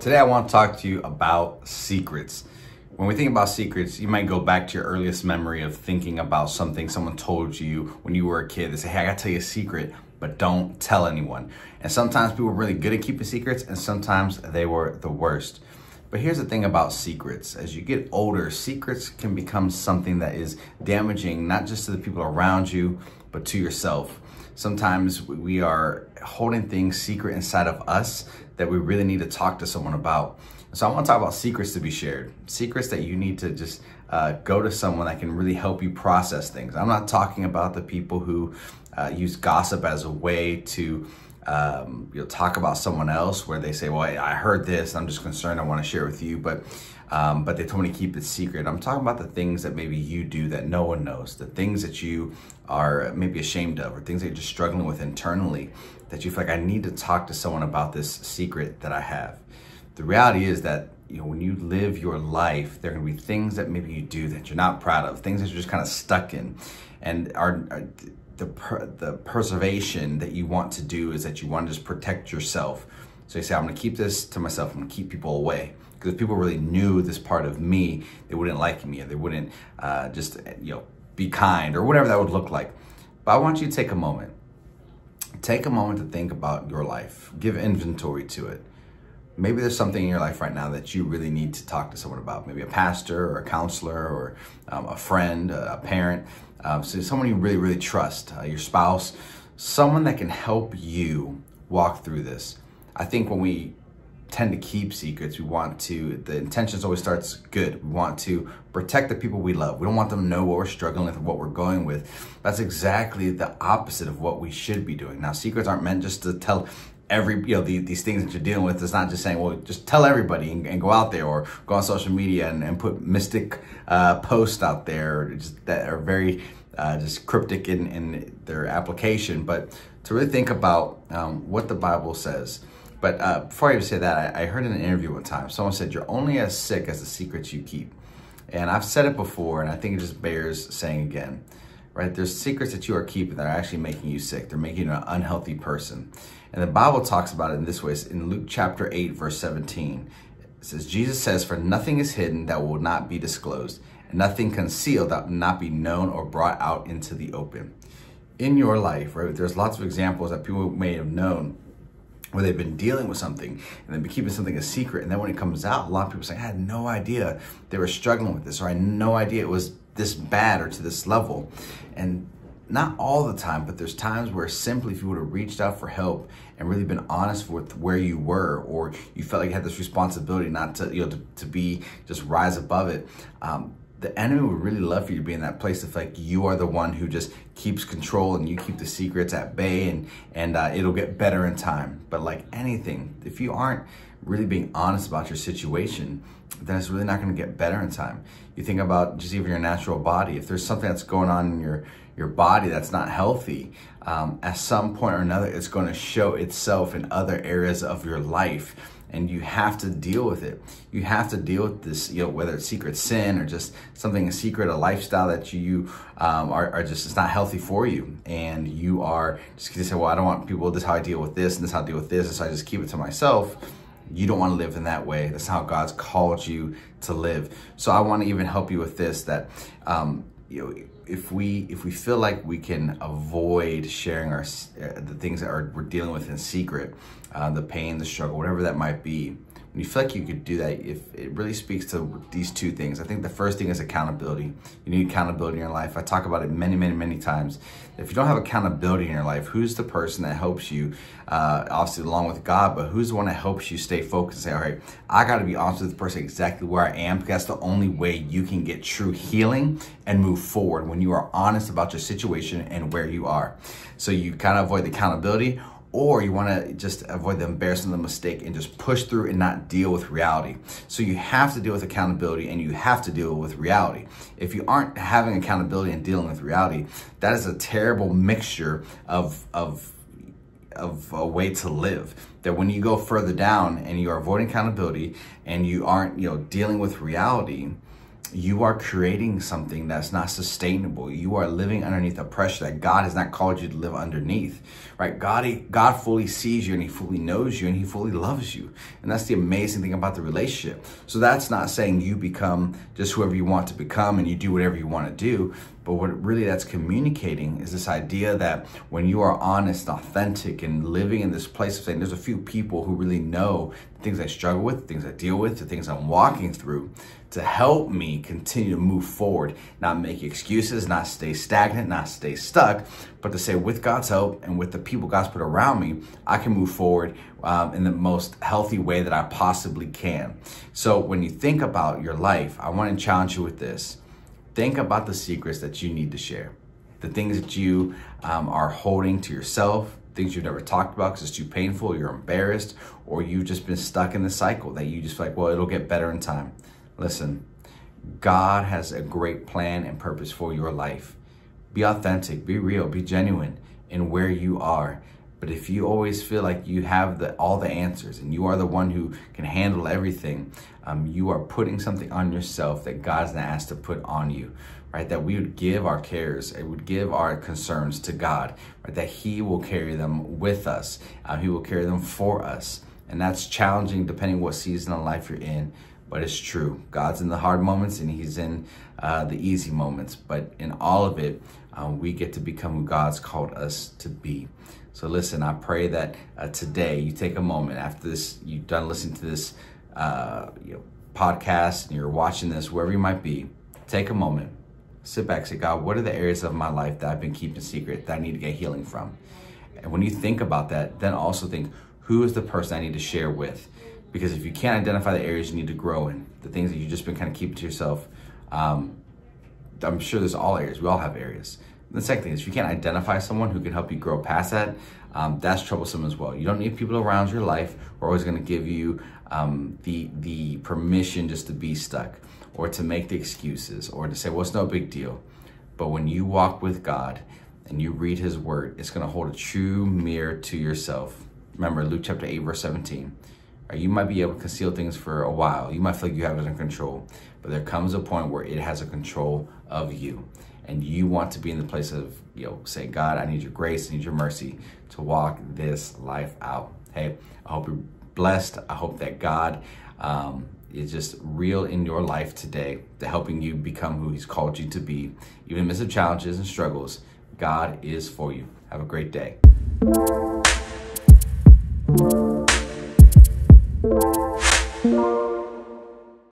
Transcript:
Today I want to talk to you about secrets. When we think about secrets, you might go back to your earliest memory of thinking about something someone told you when you were a kid. They say, hey, I gotta tell you a secret, but don't tell anyone. And sometimes people are really good at keeping secrets, and sometimes they were the worst. But here's the thing about secrets. As you get older, secrets can become something that is damaging, not just to the people around you, but to yourself. Sometimes we are holding things secret inside of us that we really need to talk to someone about. So I want to talk about secrets to be shared. Secrets that you need to just go to someone that can really help you process things. I'm not talking about the people who use gossip as a way to talk about someone else, where they say, well, I heard this, I'm just concerned, I want to share it with you, but they told me to keep it secret. I'm talking about the things that maybe you do that no one knows, the things that you are maybe ashamed of, or things that you're just struggling with internally, that you feel like I need to talk to someone about this secret that I have. The reality is that when you live your life, there are going to be things that maybe you do that you're not proud of, things that you're just kind of stuck in, and the preservation that you want to do is that you want to just protect yourself. So you say, I'm going to keep this to myself. I'm going to keep people away. Because if people really knew this part of me, they wouldn't like me, or they wouldn't be kind, or whatever that would look like. But I want you to take a moment. Take a moment to think about your life. Give inventory to it. Maybe there's something in your life right now that you really need to talk to someone about. Maybe a pastor or a counselor or a friend, a parent. So someone you really, really trust, your spouse, someone that can help you walk through this. I think when we tend to keep secrets, the intentions always starts good. We want to protect the people we love. We don't want them to know what we're struggling with or what we're going with. That's exactly the opposite of what we should be doing. Now, secrets aren't meant just to tell these things that you're dealing with. It's not just saying, well, just tell everybody and go out there, or go on social media and put mystic posts out there that are very just cryptic in their application, but to really think about what the Bible says. But before I even say that, I heard in an interview one time, someone said, you're only as sick as the secrets you keep. And I've said it before, and I think it just bears saying again, right? There's secrets that you are keeping that are actually making you sick. They're making you an unhealthy person. And the Bible talks about it in this way. It's in Luke chapter 8, verse 17. It says, Jesus says, for nothing is hidden that will not be disclosed, and nothing concealed that will not be known or brought out into the open. In your life, right, there's lots of examples that people may have known where they've been dealing with something and they've been keeping something a secret. And then when it comes out, a lot of people say, I had no idea they were struggling with this, or I had no idea it was this bad or to this level. And not all the time, but there's times where simply if you would have reached out for help and really been honest with where you were, or you felt like you had this responsibility not to, to be, just rise above it, the enemy would really love for you to be in that place of like you are the one who just keeps control and you keep the secrets at bay, and it'll get better in time. But like anything, if you aren't really being honest about your situation, then it's really not going to get better in time. You think about just even your natural body. If there's something that's going on in your body that's not healthy, at some point or another, it's going to show itself in other areas of your life. And you have to deal with it. You have to deal with this, whether it's secret sin or just something secret, a lifestyle that you are just, it's not healthy for you. And you are just going to say, well, I don't want people, this is how I deal with this, and this is how I deal with this, and so I just keep it to myself. You don't want to live in that way. That's how God's called you to live. So I want to even help you with this, that if we feel like we can avoid sharing the things that we're dealing with in secret, the pain, the struggle, whatever that might be, when you feel like you could do that, if it really speaks to these two things. I think the first thing is accountability. You need accountability in your life. I talk about it many, many, many times. If you don't have accountability in your life, who's the person that helps you, obviously along with God, but who's the one that helps you stay focused and say, all right, I got to be honest with the person exactly where I am, because that's the only way you can get true healing and move forward, when you are honest about your situation and where you are. So you kind of avoid the accountability, or you want to just avoid the embarrassment of the mistake and just push through and not deal with reality. So you have to deal with accountability, and you have to deal with reality. If you aren't having accountability and dealing with reality, that is a terrible mixture of a way to live. That when you go further down and you are avoiding accountability and you aren't, dealing with reality, you are creating something that's not sustainable. You are living underneath a pressure that God has not called you to live underneath, right? God fully sees you, and he fully knows you, and he fully loves you. And that's the amazing thing about the relationship. So that's not saying you become just whoever you want to become and you do whatever you want to do. But what really that's communicating is this idea that when you are honest, authentic, and living in this place of saying there's a few people who really know the things I struggle with, the things I deal with, the things I'm walking through, to help me continue to move forward, not make excuses, not stay stagnant, not stay stuck, but to say with God's help and with the people God's put around me, I can move forward in the most healthy way that I possibly can. So when you think about your life, I want to challenge you with this. Think about the secrets that you need to share, the things that you are holding to yourself, things you've never talked about because it's too painful, you're embarrassed, or you've just been stuck in the cycle that you just feel like, well, it'll get better in time. Listen, God has a great plan and purpose for your life. Be authentic, be real, be genuine in where you are. But if you always feel like you have all the answers and you are the one who can handle everything, you are putting something on yourself that God's not asked to put on you, right? That we would give our cares, it would give our concerns to God, right? That he will carry them with us. He will carry them for us. And that's challenging depending what season of life you're in. But it's true. God's in the hard moments and he's in the easy moments. But in all of it, we get to become who God's called us to be. So listen, I pray that today you take a moment after this, you've done listening to this podcast and you're watching this, wherever you might be, take a moment, sit back, say, God, what are the areas of my life that I've been keeping secret that I need to get healing from? And when you think about that, then also think, who is the person I need to share with? Because if you can't identify the areas you need to grow in, the things that you've just been kind of keeping to yourself, I'm sure there's all areas. We all have areas. And the second thing is, if you can't identify someone who can help you grow past that, that's troublesome as well. You don't need people around your life who are always going to give you the permission just to be stuck or to make the excuses or to say, well, it's no big deal. But when you walk with God and you read his word, it's going to hold a true mirror to yourself. Remember Luke chapter 8, verse 17. You might be able to conceal things for a while. You might feel like you have it under control, but there comes a point where it has a control of you. And you want to be in the place of, say, God, I need your grace, I need your mercy to walk this life out. Hey, I hope you're blessed. I hope that God is just real in your life today, to helping you become who he's called you to be. Even in the midst of challenges and struggles, God is for you. Have a great day.